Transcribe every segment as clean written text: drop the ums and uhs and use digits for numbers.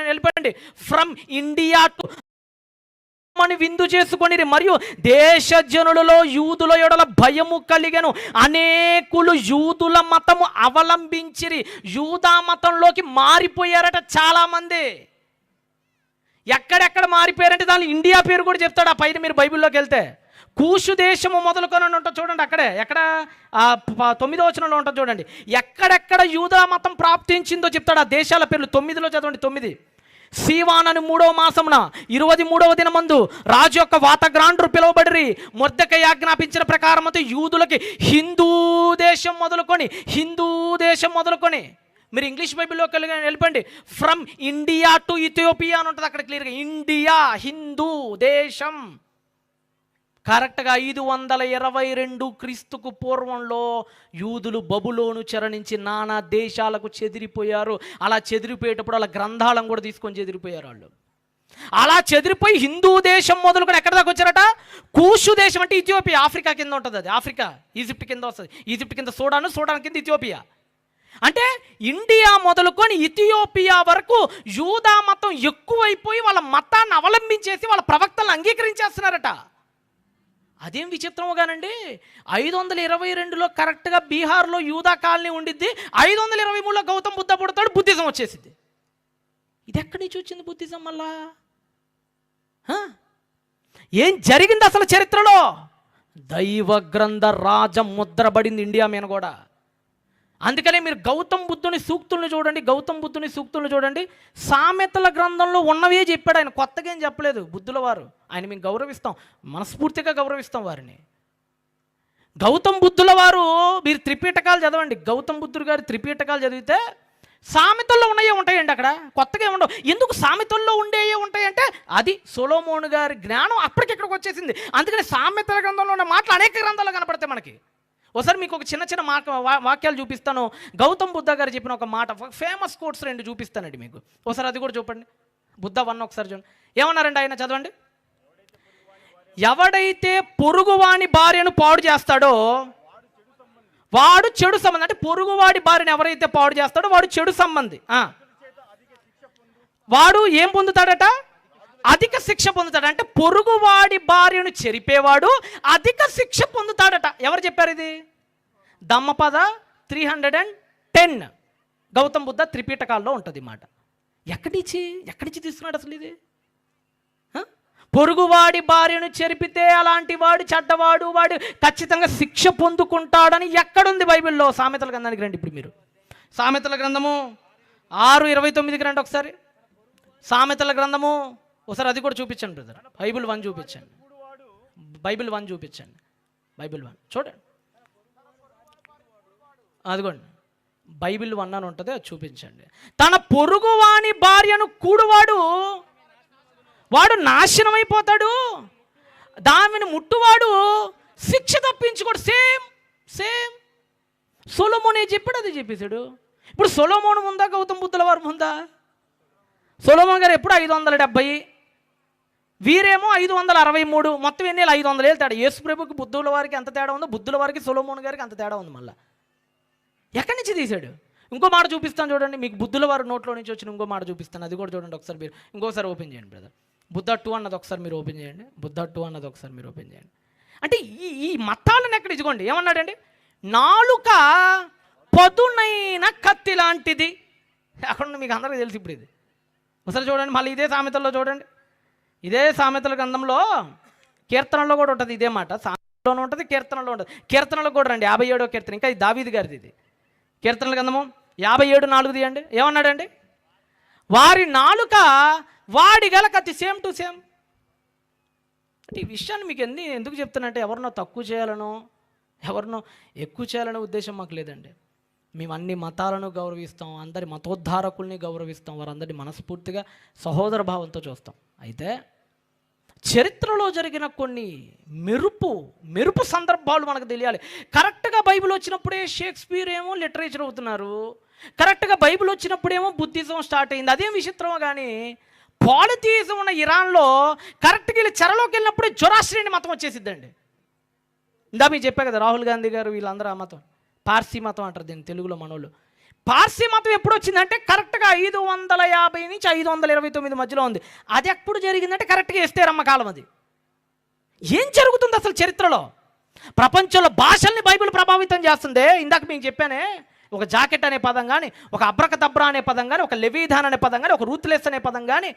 వెళ్ళిపోండి. From India to అని విందు చేసుకొని మరియు దేశజనులలో యూదుల ఎడల భయము కలిగెను. అనేకులు యూదుల మతము అవలంబించిరి, యూదా మతంలోకి మారిపోయారట చాలామంది. ఎక్కడెక్కడ మారిపోయారంటే దాని ఇండియా పేరు కూడా చెప్తాడు ఆ పైన. మీరు బైబిల్లోకి వెళ్తే కూషు దేశము మొదలుకొని ఉంటుంది చూడండి, అక్కడే ఎక్కడ 9వ వచనంలో ఉంటుంది చూడండి. ఎక్కడెక్కడ యూదా మతం ప్రాప్తించిందో చెప్తాడు ఆ దేశాల పేర్లు. 9లో చదవండి. 9 సీవాన్ అని 3వ మాసమున 23వ దినమందు రాజు యొక్క వాతగ్రాండ్రు పిలువబడిరి. మొర్దెకై ఆజ్ఞాపించిన ప్రకారం యూదులకి హిందూ దేశం మొదలుకొని మీరు ఇంగ్లీష్ బైబిల్లోకి వెళ్ళిపోండి. ఫ్రమ్ ఇండియా టు ఇథియోపియా అని ఉంటుంది అక్కడ క్లియర్గా. ఇండియా హిందూ దేశం. కరెక్ట్గా 522 క్రీస్తుకు పూర్వంలో యూదులు బబులోను చెరనించి నానా దేశాలకు చెదిరిపోయారు. అలా చెదిరిపోయేటప్పుడు వాళ్ళ గ్రంథాలను కూడా తీసుకొని చెదిరిపోయారు వాళ్ళు. అలా చెదిరిపోయి హిందూ దేశం మొదలుకొని ఎక్కడ దాకా వచ్చారట? కూషు దేశం అంటే ఇథియోపియా, ఆఫ్రికా కింద ఉంటుంది. అది ఆఫ్రికా, ఈజిప్ట్ కింద వస్తుంది. ఈజిప్ట్ కింద సూడాన్ కింద ఇథియోపియా. అంటే ఇండియా మొదలుకొని ఇథియోపియా వరకు యూదా మతం ఎక్కువైపోయి వాళ్ళ మతాన్ని అవలంబించేసి వాళ్ళ ప్రవక్తలను అంగీకరించేస్తున్నారట. అదేం విచిత్రముగానండి. 522లో కరెక్ట్గా బీహార్లో యూదా కాలనీ ఉండిద్ది. 523లో గౌతమ్ బుద్ధ పుడతాడు, బుద్ధిజం వచ్చేసింది. ఇది ఎక్కడి నుంచి వచ్చింది బుద్ధిజం? మళ్ళా ఏం జరిగింది అసలు చరిత్రలో? దైవ గ్రంథ రాజం ముద్రబడింది ఇండియా మీద కూడా. అందుకనే మీరు గౌతమ్ బుద్ధుని సూక్తులను చూడండి. సామెతల గ్రంథంలో ఉన్నవే చెప్పాడు ఆయన, కొత్తగా ఏం చెప్పలేదు. బుద్ధుల వారు ఆయన మేము గౌరవిస్తాం, మనస్ఫూర్తిగా గౌరవిస్తాం వారిని. గౌతమ్ బుద్ధుల వారు మీరు త్రిపీఠకాలు చదవండి. గౌతమ్ బుద్ధుడు గారి త్రిపీఠకాలు చదివితే సామెతల్లో ఉన్నాయే ఉంటాయండి, అక్కడ కొత్తగా ఉండవు. ఎందుకు సామెతల్లో ఉండేవే ఉంటాయంటే అది సొలొమోను గారి జ్ఞానం అప్పటికిక్కడికి వచ్చేసింది. అందుకని సామెతల గ్రంథంలో ఉన్న మాటలు అనేక గ్రంథాలు కనపడతాయి మనకి. ఒకసారి మీకు ఒక చిన్న వాక్యాలు చూపిస్తాను. గౌతమ్ బుద్ధ గారు చెప్పిన ఒక మాట, ఫేమస్ కోట్స్ 2 చూపిస్తానండి మీకు. ఒకసారి అది కూడా చూపండి. బుద్ధ 1 ఒకసారి చూడండి. ఏమన్నారండి ఆయన? చదవండి. ఎవడైతే పొరుగువాని భార్యను పాడు చేస్తాడో వాడు చెడు సంబంధి. అంటే పొరుగువాడి భార్యను ఎవరైతే పాడు చేస్తాడో వాడు చెడు సంబంధి. వాడు ఏం పొందుతాడట? అధిక శిక్ష పొందుతాడు. అంటే పొరుగువాడి భార్యను చెరిపేవాడు అధిక శిక్ష పొందుతాడట. ఎవరు చెప్పారు ఇది? దమ్మపద 310 గౌతమ్ బుద్ధ త్రిపీఠకాల్లో ఉంటుంది మాట. ఎక్కడి నుంచి తీసుకున్నాడు అసలు ఇది? పొరుగువాడి భార్యను చెరిపితే అలాంటి వాడు చెడ్డవాడు, వాడు ఖచ్చితంగా శిక్ష పొందుకుంటాడని ఎక్కడుంది బైబిల్లో? సామెతల గ్రంథానికి రండి. ఇప్పుడు మీరు సామెతల గ్రంథము 6:29కి రండి ఒకసారి. సామెతల గ్రంథము ఒకసారి అది కూడా చూపించండి బ్రదర్. బైబిల్ 1 చూపించండి. బైబిల్ 1 చూడండి. అదిగోండి బైబిల్ 1 అని ఉంటుంది, అది చూపించండి. తన పొరుగువాని భార్యను కూడువాడు వాడు నాశనం అయిపోతాడు, దానిని ముట్టువాడు శిక్ష తప్పించుకోడు. సేమ్ సొలొమోనే చెప్పాడు, అది చెప్పేశాడు. ఇప్పుడు సొలొమోను ముందా గౌతమ్ బుద్ధుల వారు ముందా? సొలొమోన్ గారు ఎప్పుడు 570, వీరేమో 563. మొత్తం ఎన్ని 500 ఏళ్ళు తేడా. యేసు ప్రభుకి బుద్ధుల వారికి ఎంత తేడా ఉందో బుద్ధుల వారికి సొలొమోన్ గారికి అంత తేడా ఉంది. మళ్ళీ ఎక్కడి నుంచి తీశాడు? ఇంకో మాట చూపిస్తాను చూడండి. మీకు బుద్ధుల వారి నోట్లో నుంచి వచ్చిన ఇంకో మాట చూపిస్తాను, అది కూడా చూడండి ఒకసారి. మీరు ఇంకోసారి ఓపెన్ చేయండి బ్రదర్. బుద్ధ 2 అన్నది ఒకసారి మీరు ఓపెన్ చేయండి. అంటే ఈ మతాలను ఎక్కడ ఇదిగోండి. ఏమన్నాడండి? నాలుక పదునైన కత్తి లాంటిది. అక్కడ మీకు అందరికీ తెలిసి ఇప్పుడు ఇది. ఒకసారి చూడండి. మళ్ళీ ఇదే సామెతల్లో చూడండి. ఇదే సామెతల గ్రంథంలో కీర్తనలో కూడా ఉంటుంది ఇదే మాట. సామెతలోనే ఉంటుంది, కీర్తనలో ఉంటుంది. కీర్తనలో కూడా రండి. 57వ కీర్తన, ఇంకా ఇది దావీదు గారిది. ఇది కీర్తనల గ్రంథము 57:4 తీయండి. ఏమన్నాడండి? వారి నాలుక వాడి గల కత్తి, సేమ్ టు సేమ్. అంటే ఈ విషయాన్ని మీకు ఎందుకు చెప్తానంటే ఎవరినో తక్కువ చేయాలనో ఎవరినో ఎక్కువ చేయాలనే ఉద్దేశం మాకు లేదండి. మేము అన్ని మతాలను గౌరవిస్తాం, అందరి మతోద్ధారకుల్ని గౌరవిస్తాం, వారందరినీ మనస్ఫూర్తిగా సహోదర భావంతో చూస్తాం. అయితే చరిత్రలో జరిగిన కొన్ని మెరుపు సందర్భాలు మనకు తెలియాలి. కరెక్ట్గా బైబిల్ వచ్చినప్పుడే షేక్స్పియర్ ఏమో లిటరేచర్ అవుతున్నారు, కరెక్ట్గా బైబిల్ వచ్చినప్పుడేమో బుద్ధిజం స్టార్ట్ అయింది. అదేం విచిత్రమో కానీ పాలిథియిజం ఉన్న ఇరాన్లో కరెక్ట్గా వీళ్ళు చెరలోకి వెళ్ళినప్పుడే జొరాస్ట్రియన్ మతం వచ్చేసిద్దండి. ఇందా మీకు చెప్పా కదా, రాహుల్ గాంధీ గారు వీళ్ళందరూ ఆ మతం పార్సీ మతం అంటారు దీన్ని తెలుగులో మనోళ్ళు. పార్సీ మతం ఎప్పుడు వచ్చిందంటే కరెక్ట్గా 550 నుంచి 529 మధ్యలో ఉంది. అది ఎప్పుడు జరిగిందంటే కరెక్ట్గా ఎస్తేరమ్మ కాలం. అది ఏం జరుగుతుంది అసలు చరిత్రలో? ప్రపంచంలో భాషల్ని బైబిల్ ప్రభావితం చేస్తుంది. ఇందాక మీకు చెప్పానే, ఒక జాకెట్ అనే పదం కానీ, ఒక అబ్రకదబ్రా అనే పదం కానీ, ఒక లెవీధాన్ అనే పదం కానీ, ఒక రూత్లెస్ అనే పదం కానీ,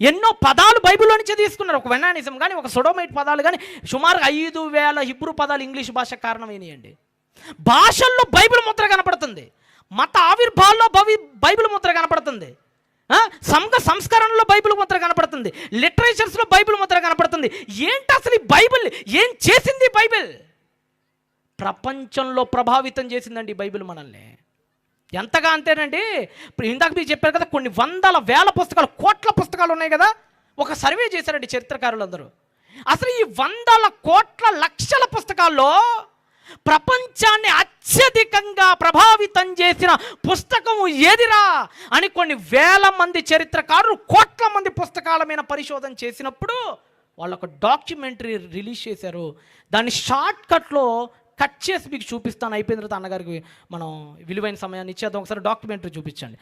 ఎన్నో పదాలు బైబిల్లో నుంచే తీసుకున్నారు. ఒక వెనానిజం కానీ, ఒక సొడోమైట్ పదాలు కానీ, సుమారుగా 5000 హిబ్రూ పదాలు ఇంగ్లీష్ భాష కారణమైనయండి. భాషల్లో బైబిల్ ముద్ర కనపడుతుంది, మత ఆవిర్భావాల్లో బైబిల్ ముద్ర కనపడుతుంది, సంఘ సంస్కరణలో బైబిల్ ముద్ర కనపడుతుంది, లిటరేచర్స్లో బైబిల్ ముద్ర కనపడుతుంది. ఏంటి అసలు ఈ బైబిల్ ఏం చేసింది? బైబిల్ ప్రపంచంలో ప్రభావితం చేసిందండి బైబిల్ మనల్ని. ఎంతగా అంతేనండి, ఇప్పుడు ఇందాక మీకు చెప్పారు కదా, కొన్ని వందల వేల పుస్తకాలు, కోట్ల పుస్తకాలు ఉన్నాయి కదా. ఒక సర్వే చేశారండి చరిత్రకారులందరూ. అసలు ఈ వందల కోట్ల లక్షల పుస్తకాల్లో ప్రపంచాన్ని అత్యధికంగా ప్రభావితం చేసిన పుస్తకం ఏదిరా అని కొన్ని వేల మంది చరిత్రకారులు, కోట్ల మంది పుస్తకాల మీద పరిశోధన చేసినప్పుడు వాళ్ళు ఒక డాక్యుమెంటరీ రిలీజ్ చేశారు. దాన్ని షార్ట్ కట్లో కట్ చేసి మీకు చూపిస్తాను. అయిపోయిన తర్వాత అన్నగారికి మనం విలువైన సమయాన్ని ఇచ్చేద్దాం. ఒకసారి డాక్యుమెంటరీ చూపించండి.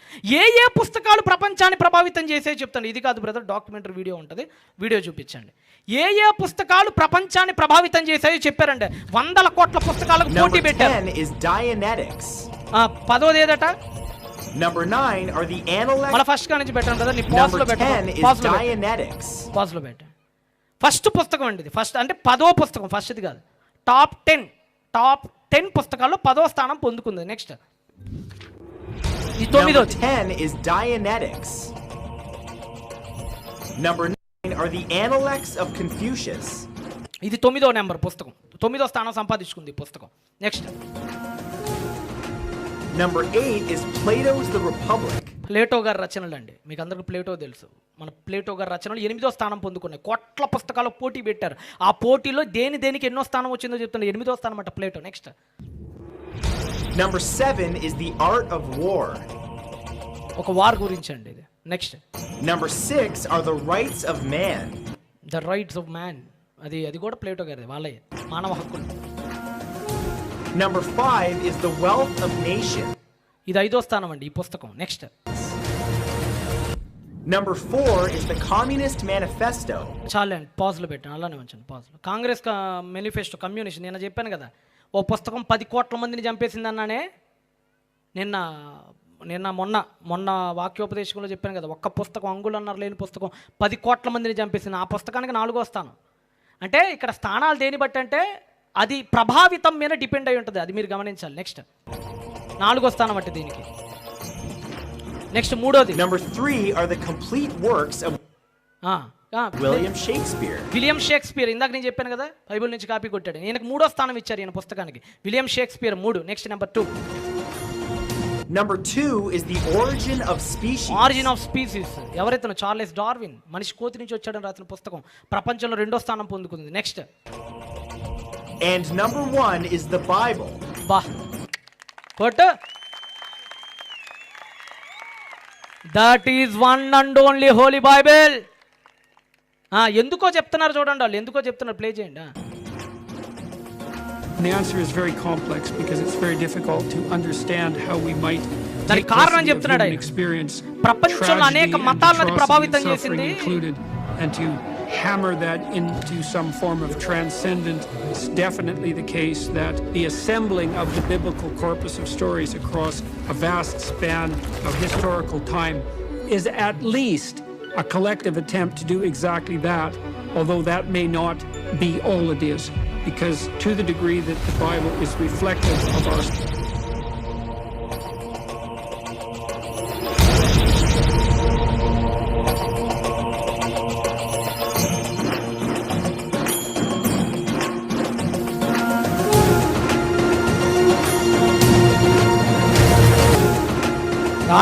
ఏ పుస్తకాలు ప్రపంచాన్ని ప్రభావితం చేసే చెప్తాను. ఇది కాదు బ్రదర్, డాక్యుమెంటరీ వీడియో ఉంటుంది, వీడియో చూపించండి. ఏ పుస్తకాలు ప్రపంచాన్ని ప్రభావితం చేసాయో చెప్పారండి. వందల కోట్ల పుస్తకాలకు పోటీ పెట్టారు. పదోది ఏదట? Number 9 are the Analects. మళ్ళీ ఫస్ట్ కా నుంచి పెట్టండి బ్రదర్. నీ పాస్ లో పెట్టండి, పాస్ లో పెట్టండి. ఫస్ట్ పుస్తకం అండి ఇది. ఫస్ట్ అంటే 10వ పుస్తకం, ఫస్ట్ది కాదు. టాప్ 10 పుస్తకాల్లో 10వ స్థానం పొందుకుంది. నెక్స్ట్ ఈ 9వ. 10 is Dianetics. Number 9 are the Analects of Confucius. ఇది 9వ నెంబర్ పుస్తకం, 9వ స్థానం సంపాదించుకుంది ఈ పుస్తకం. Next Number 8 is Plato's The Republic. Plato గారి రచనలు అండి. మీకు అందరికీ ప్లేటో తెలుసు. మన ప్లేటో గారి రచనలు 8వ స్థానం పొందుకున్నాయి. కోట్ల పుస్తకాలు పోటీ పెట్టారు. ఆ పోటీలో దేనికి ఎన్నో స్థానం వచ్చిందో చెప్తాను. 8వ స్థానం అంట Plato. Next Number 7 is The Art of War. ఒక వార్ గురించి అండి ఇది. Next Number 6 are The Rights of Man. The rights of man. అది కూడా ప్లేటో గారిది, వాళ్ళే మానవ హక్కులు. Number 5 is The Wealth of Nations. ఇది 5వ స్థానం అండి ఈ పుస్తకం. Next Number 4 is The Communist Manifesto. చాలండి, పాజ్లో పెట్టాను, అలానే ఉంచండి పాజ్లో. Congress manifesto, communist. నేను చెప్పాను కదా, ఓ పుస్తకం 10 కోట్ల మందిని చంపేసింది అన్నానే. మొన్న వాక్యోపదేశంలో చెప్పాను కదా, ఒక్క పుస్తకం, అంగుళన్నర లేని పుస్తకం 10 కోట్ల మందిని చంపేసింది. ఆ పుస్తకానికి 4వ స్థానం. అంటే ఇక్కడ స్థానాలు దేని బట్టి అంటే అది ప్రభావితం మీద డిపెండ్ అయి ఉంటుంది. అది మీరు గమనించాలి. నెక్స్ట్ 4వ స్థానం అంటే దీనికి. నెక్స్ట్ 3వది. Number 3 are the complete works of William Shakespeare. William Shakespeare. ఇందాక నేను చెప్పాను కదా, బైబిల్ నుంచి కాపీ కొట్టాడు. ఈయనకు 3వ స్థానం ఇచ్చారు ఈయన పుస్తకానికి. William Shakespeare 3. Next number 2. Number 2 is The Origin of Species. Origin of species. ఎవరైతే చార్లెస్ డార్విన్, మనిషి కోతి నుంచి వచ్చాడని రాసిన పుస్తకం, ప్రపంచంలో 2వ స్థానం పొందుకుంది. Next And number 1 is the Bible. బా కొట్టు. That is one and only holy Bible. ఎందుకో చెప్తున్నారు చూడండి వాళ్ళు, ఎందుకో చెప్తున్నారు. ప్లే చేయండి. The answer is very complex because it's very difficult to understand how we might దానికి కారణం చెప్తున్నాడు ఆయన. experience ప్రపంచంలో అనేక మతాలను ప్రభావితం చేసింది. And to hammer that into some form of transcendent, it's definitely the case that the assembling of the biblical corpus of stories across a vast span of historical time is at least a collective attempt to do exactly that, although that may not be all it is, because to the degree that the Bible is reflective of our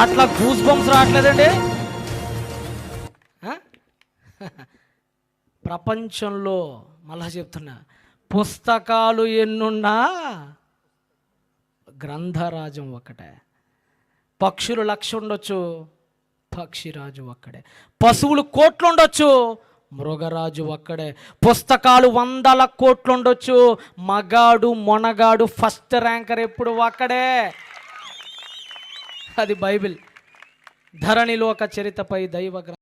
అట్లా goose bumps రావట్లేదండి. ప్రపంచంలో మళ్ళా చెప్తున్నా, పుస్తకాలు ఎన్నున్నా గ్రంథరాజం ఒక్కటే. పక్షులు 1,00,000 ఉండొచ్చు, పక్షిరాజు ఒక్కడే. పశువులు 1,00,00,000 ఉండొచ్చు, మృగరాజు ఒక్కడే. పుస్తకాలు 100 కోట్లు ఉండొచ్చు, మగాడు మొనగాడు ఫస్ట్ ర్యాంకర్ ఎప్పుడు ఒక్కడే. అది బైబిల్. ధరణిలోక చరితపై దైవ